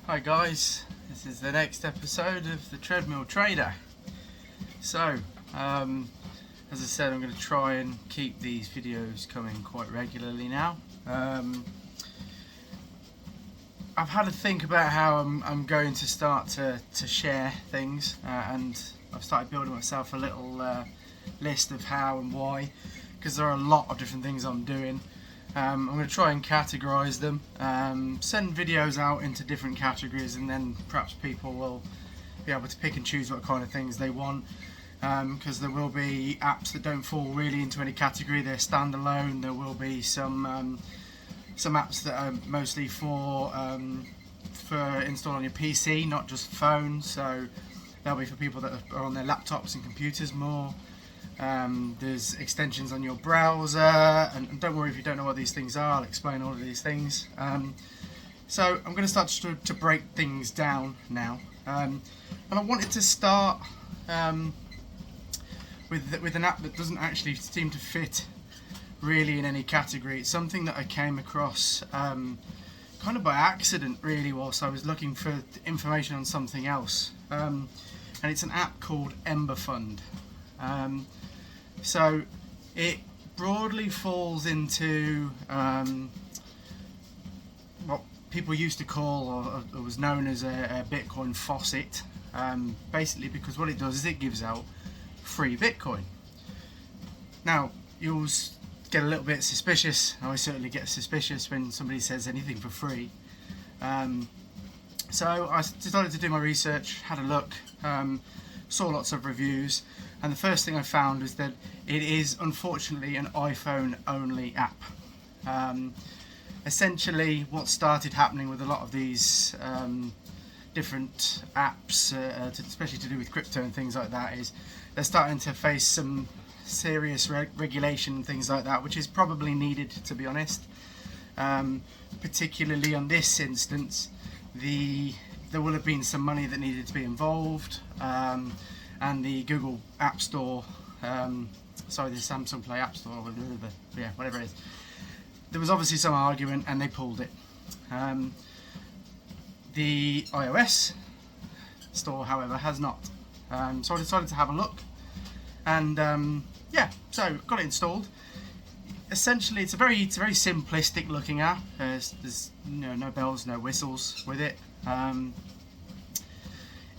Hi guys, this is the next episode of the Treadmill Trader. So, as I said, I'm going to try and keep these videos coming quite regularly now. I've had to think about how I'm going to start to share things, and I've started building myself a little list of how and why, because there are a lot of different things I'm doing. I'm going to try and categorise them, send videos out into different categories, and then perhaps people will be able to pick and choose what kind of things they want, because there will be apps that don't fall really into any category, they're standalone. There will be some apps that are mostly for install on your PC, not just phone, so they'll be for people that are on their laptops and computers more. There's extensions on your browser, and don't worry if you don't know what these things are, I'll explain all of these things. So I'm going to start to break things down now, and I wanted to start with an app that doesn't actually seem to fit really in any category. It's something that I came across kind of by accident really whilst I was looking for information on something else, and it's an app called Emberfund. So it broadly falls into what people used to call, or was known as, a Bitcoin faucet, basically because what it does is it gives out free Bitcoin. Now you'll get a little bit suspicious. I certainly get suspicious when somebody says anything for free. So I decided to do my research, had a look, saw lots of reviews, and the first thing I found is that it is unfortunately an iPhone only app. Essentially what started happening with a lot of these different apps, especially to do with crypto and things like that, is they're starting to face some serious regulation and things like that, which is probably needed, to be honest. Particularly on this instance, there will have been some money that needed to be involved, and the Google App Store, sorry, the Samsung Play App Store, yeah, whatever it is, there was obviously some argument and they pulled it. The iOS store, however, has not. So I decided to have a look, and yeah, so got it installed. Essentially, it's a very simplistic looking app. There's no bells, no whistles with it.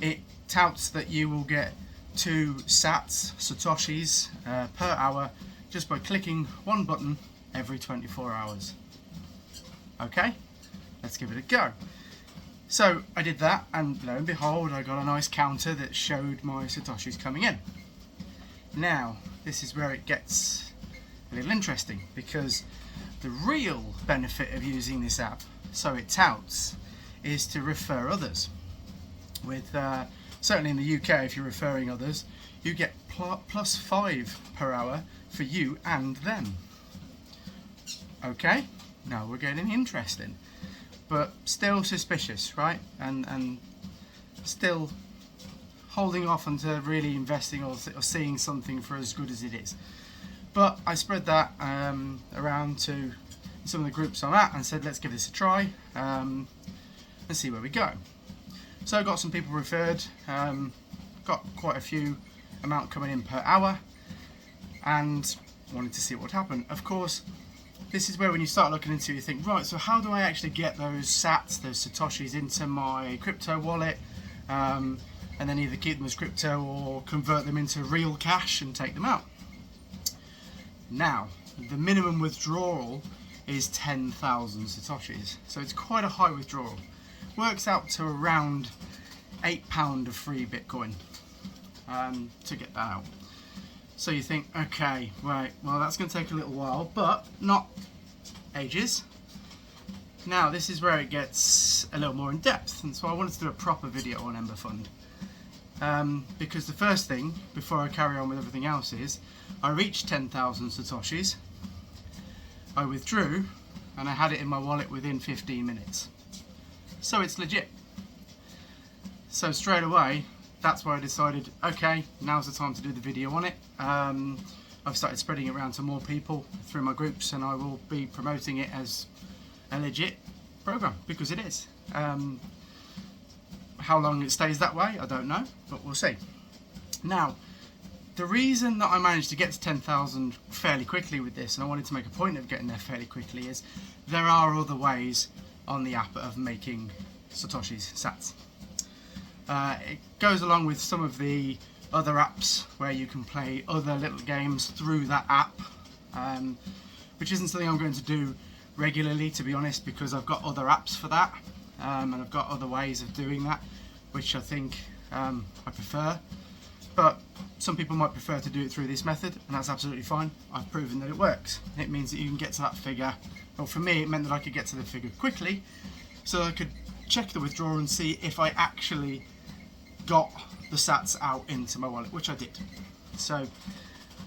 It touts that you will get 2 satoshis per hour just by clicking one button every 24 hours. Okay, let's give it a go. So I did that, and lo and behold, I got a nice counter that showed my satoshis coming in. Now, this is where it gets a little interesting, because the real benefit of using this app, so it touts, is to refer others. With certainly in the UK, if you're referring others, you get +5 per hour for you and them. Okay, now we're getting interesting, but still suspicious, right? And still holding off onto really investing or seeing something for as good as it is. But I spread that around to some of the groups I'm at and said, let's give this a try, and see where we go. So I got some people referred, got quite a few amount coming in per hour, and wanted to see what would happen. Of course, this is where when you start looking into it, you think, right, so how do I actually get those sats, those satoshis, into my crypto wallet, and then either keep them as crypto or convert them into real cash and take them out? Now, the minimum withdrawal is 10,000 satoshis, so it's quite a high withdrawal. Works out to around £8 of free Bitcoin to get that out. So you think, okay, right, well that's going to take a little while, but not ages. Now this is where it gets a little more in depth, and so I wanted to do a proper video on Emberfund. Because the first thing, before I carry on with everything else, is I reached 10,000 satoshis, I withdrew, and I had it in my wallet within 15 minutes. So it's legit. So straight away, that's why I decided, okay, now's the time to do the video on it. I've started spreading it around to more people through my groups, and I will be promoting it as a legit program, because it is. How long it stays that way, I don't know, but we'll see. Now, the reason that I managed to get to 10,000 fairly quickly with this, and I wanted to make a point of getting there fairly quickly, is there are other ways on the app of making Satoshis, sats. It goes along with some of the other apps where you can play other little games through that app, which isn't something I'm going to do regularly, to be honest, because I've got other apps for that, and I've got other ways of doing that, which I think I prefer. But some people might prefer to do it through this method, and that's absolutely fine. I've proven that it works. It means that you can get to that figure. Well, for me, it meant that I could get to the figure quickly, so I could check the withdrawal and see if I actually got the sats out into my wallet, which I did. So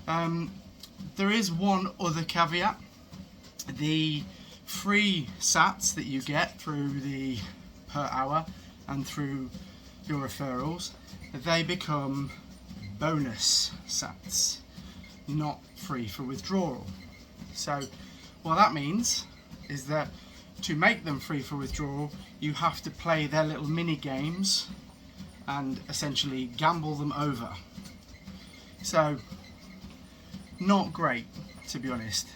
there is one other caveat. The free sats that you get through the per hour and through your referrals, they become bonus sats, not free for withdrawal. So what that means is that to make them free for withdrawal, you have to play their little mini games and essentially gamble them over. So not great, to be honest.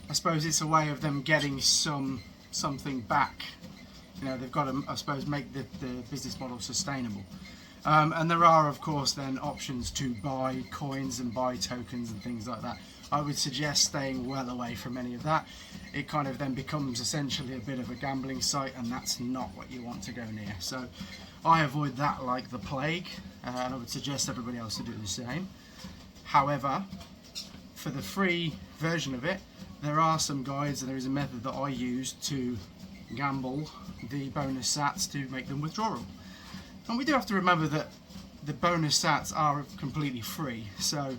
I suppose it's a way of them getting something back. You know, they've got to, I suppose, make the business model sustainable. And there are, of course, then options to buy coins and buy tokens and things like that. I would suggest staying well away from any of that. It kind of then becomes essentially a bit of a gambling site, and that's not what you want to go near. So I avoid that like the plague, and I would suggest everybody else to do the same. However, for the free version of it, there are some guides, and there is a method that I use to gamble the bonus sats to make them withdrawable. And we do have to remember that the bonus sats are completely free, so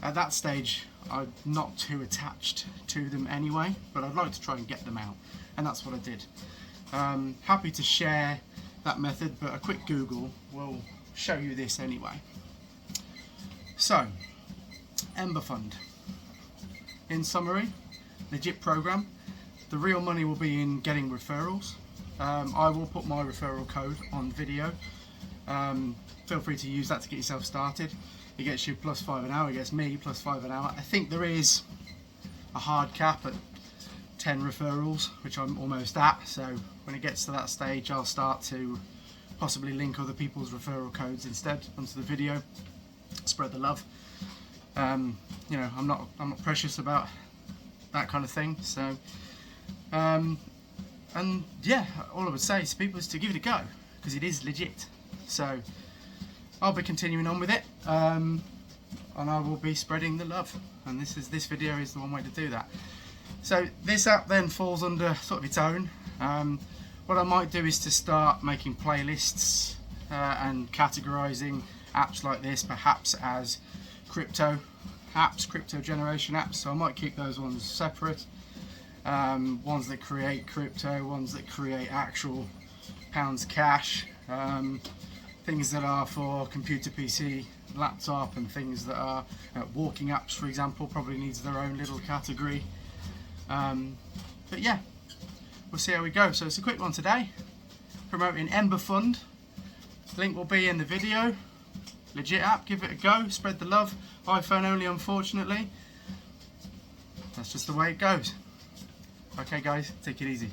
at that stage I'm not too attached to them anyway, but I'd like to try and get them out, and that's what I did. Happy to share that method, but a quick Google will show you this anyway. So, Emberfund. In summary, legit program. The real money will be in getting referrals. I will put my referral code on video. Feel free to use that to get yourself started. It gets you +5 an hour, it gets me +5 an hour. I think there is a hard cap at 10 referrals, which I'm almost at, so when it gets to that stage I'll start to possibly link other people's referral codes instead onto the video. Spread the love. You know, I'm not precious about that kind of thing, so and yeah, all I would say to people is to give it a go, because it is legit. So I'll be continuing on with it, and I will be spreading the love, and this video is the one way to do that. So this app then falls under sort of its own. What I might do is to start making playlists and categorizing apps like this perhaps as crypto apps, crypto generation apps, so I might keep those ones separate. Ones that create crypto, ones that create actual pounds cash, things that are for computer, PC, laptop, and things that are walking apps, for example, probably needs their own little category. But yeah, we'll see how we go. So it's a quick one today, promoting Emberfund. Link will be in the video. Legit app, give it a go, spread the love. iPhone only, unfortunately. That's just the way it goes. Okay guys, take it easy.